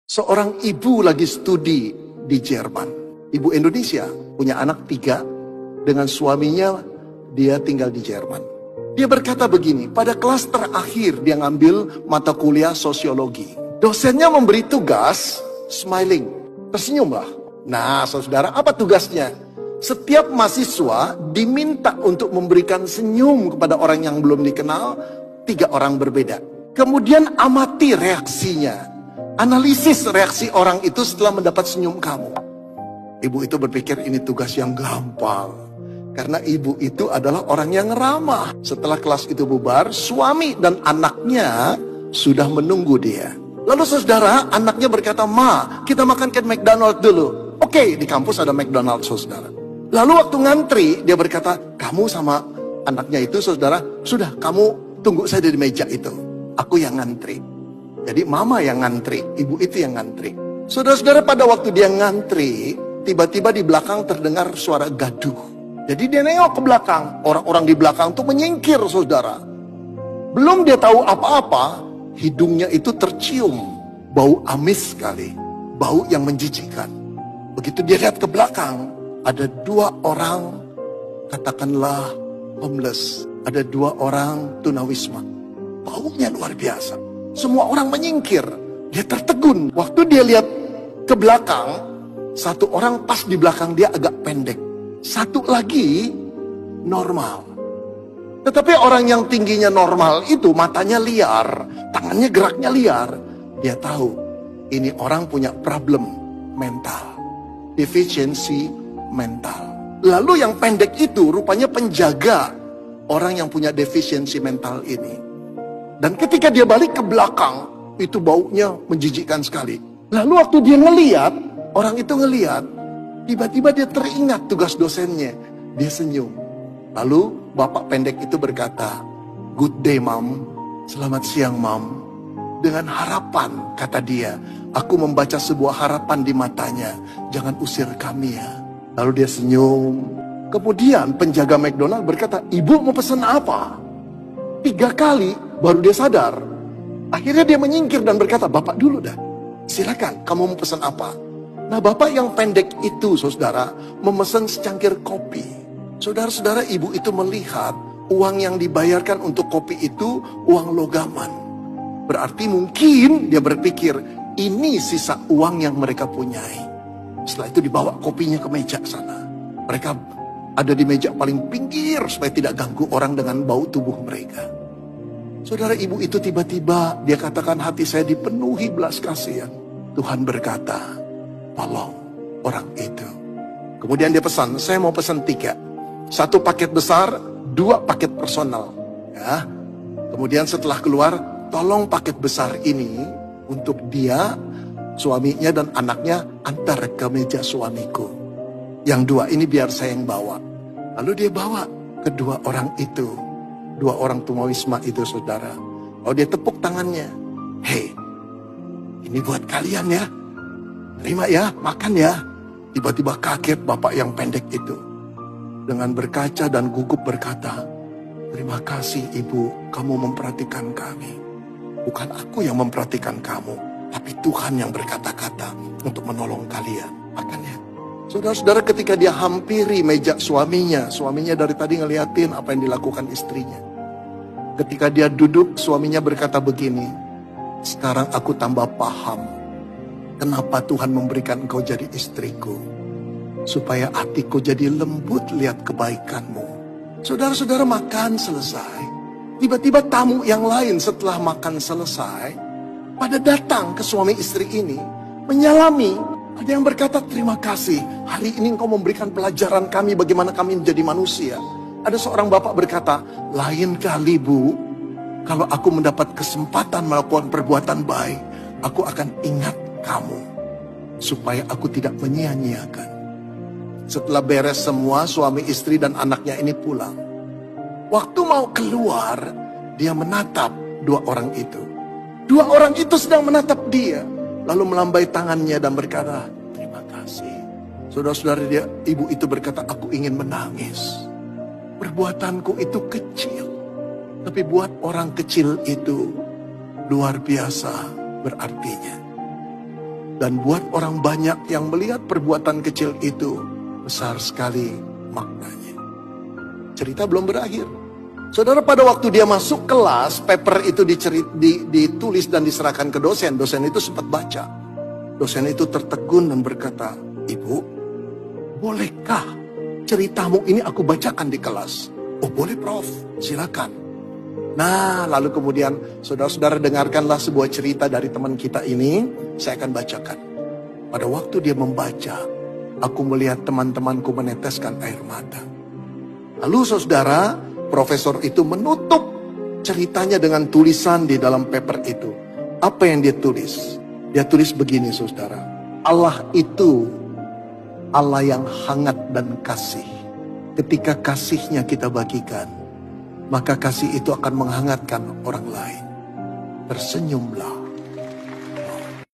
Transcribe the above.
Seorang ibu lagi studi di Jerman. Ibu Indonesia punya anak 3 dengan suaminya, dia tinggal di Jerman. Dia berkata begini, pada kelas terakhir dia ngambil mata kuliah sosiologi. Dosennya memberi tugas smiling, tersenyumlah. Nah, saudara, apa tugasnya? Setiap mahasiswa diminta untuk memberikan senyum kepada orang yang belum dikenal, 3 orang berbeda. Kemudian amati reaksinya. Analisis reaksi orang itu setelah mendapat senyum kamu. Ibu itu berpikir ini tugas yang gampang. Karena ibu itu adalah orang yang ramah. Setelah kelas itu bubar, suami dan anaknya sudah menunggu dia. Lalu saudara, anaknya berkata, "Ma, kita makan ke McDonald dulu." Oke, di kampus ada McDonald, saudara. Lalu waktu ngantri, dia berkata, "Kamu sama anaknya itu, saudara, sudah kamu tunggu saja di meja itu. Aku yang ngantri." Jadi mama yang ngantri, ibu itu yang ngantri. Saudara-saudara, pada waktu dia ngantri, tiba-tiba di belakang terdengar suara gaduh. Jadi dia nengok ke belakang. Orang-orang di belakang tuh menyingkir, saudara. Belum dia tahu apa-apa, hidungnya itu tercium bau amis sekali. Bau yang menjijikkan. Begitu dia lihat ke belakang, ada 2 orang, katakanlah homeless. Ada 2 orang tunawisma. Baunya luar biasa. Semua orang menyingkir. Dia tertegun. Waktu dia lihat ke belakang, 1 orang pas di belakang dia agak pendek. 1 lagi normal. Tetapi orang yang tingginya normal itu matanya liar, tangannya geraknya liar. Dia tahu ini orang punya problem mental, deficiency mental. Lalu yang pendek itu rupanya penjaga orang yang punya deficiency mental ini. Dan ketika dia balik ke belakang, itu baunya menjijikkan sekali. Lalu waktu dia ngeliat, orang itu ngeliat, tiba-tiba dia teringat tugas dosennya. Dia senyum. Lalu bapak pendek itu berkata, "Good day, Mom." Selamat siang, Mom. Dengan harapan, kata dia, "Aku membaca sebuah harapan di matanya. Jangan usir kami ya." Lalu dia senyum. Kemudian penjaga McDonald berkata, "Ibu mau pesan apa?" 3 kali baru dia sadar. Akhirnya dia menyingkir dan berkata, "Bapak dulu dah. Silakan, kamu mau pesan apa?" Nah, bapak yang pendek itu, saudara, memesan secangkir kopi. Saudara-saudara, ibu itu melihat uang yang dibayarkan untuk kopi itu uang logaman. Berarti mungkin dia berpikir, ini sisa uang yang mereka punyai. Setelah itu dibawa kopinya ke meja sana. Mereka ada di meja paling pinggir supaya tidak ganggu orang dengan bau tubuh mereka. Saudara, ibu itu tiba-tiba dia katakan, hati saya dipenuhi belas kasihan. Tuhan berkata, tolong orang itu. Kemudian dia pesan, saya mau pesan 3. 1 paket besar, 2 paket personal. Ya. Kemudian setelah keluar, tolong paket besar ini untuk dia, suaminya dan anaknya antar ke meja suamiku. Yang 2 ini biar saya yang bawa. Lalu dia bawa kedua orang itu. 2 orang tunawisma itu, saudara. Oh, dia tepuk tangannya. Hei, ini buat kalian ya. Terima ya, makan ya. Tiba-tiba kaget bapak yang pendek itu. Dengan berkaca dan gugup berkata, terima kasih ibu, kamu memperhatikan kami. Bukan aku yang memperhatikan kamu, tapi Tuhan yang berkata-kata untuk menolong kalian. Makan ya. Saudara-saudara, ketika dia hampiri meja suaminya dari tadi ngeliatin apa yang dilakukan istrinya. Ketika dia duduk, suaminya berkata begini, sekarang aku tambah paham kenapa Tuhan memberikan engkau jadi istriku, supaya hatiku jadi lembut lihat kebaikanmu. Saudara-saudara, makan selesai. Tiba-tiba tamu yang lain setelah makan selesai, pada datang ke suami istri ini, menyalami. Ada yang berkata, terima kasih, hari ini engkau memberikan pelajaran kami bagaimana kami menjadi manusia. Ada seorang bapak berkata, lain kali bu, kalau aku mendapat kesempatan melakukan perbuatan baik, aku akan ingat kamu, supaya aku tidak menyia-nyiakan. Setelah beres semua, suami istri dan anaknya ini pulang. Waktu mau keluar, dia menatap 2 orang itu. 2 orang itu sedang menatap dia. Lalu melambai tangannya dan berkata, terima kasih. Saudara-saudara, ibu itu berkata, aku ingin menangis. Perbuatanku itu kecil. Tapi buat orang kecil itu luar biasa berartinya. Dan buat orang banyak yang melihat perbuatan kecil itu, besar sekali maknanya. Cerita belum berakhir. Saudara, pada waktu dia masuk kelas, paper itu ditulis dan diserahkan ke dosen. Dosen itu sempat baca. Dosen itu tertegun dan berkata, "Ibu, bolehkah ceritamu ini aku bacakan di kelas?" "Oh boleh Prof, silakan." Nah, lalu kemudian saudara-saudara dengarkanlah sebuah cerita dari teman kita ini. Saya akan bacakan. Pada waktu dia membaca, aku melihat teman-temanku meneteskan air mata. Lalu saudara, profesor itu menutup ceritanya dengan tulisan di dalam paper itu. Apa yang dia tulis? Dia tulis begini saudara. Allah itu Allah yang hangat dan kasih. Ketika kasihnya kita bagikan, maka kasih itu akan menghangatkan orang lain. Tersenyumlah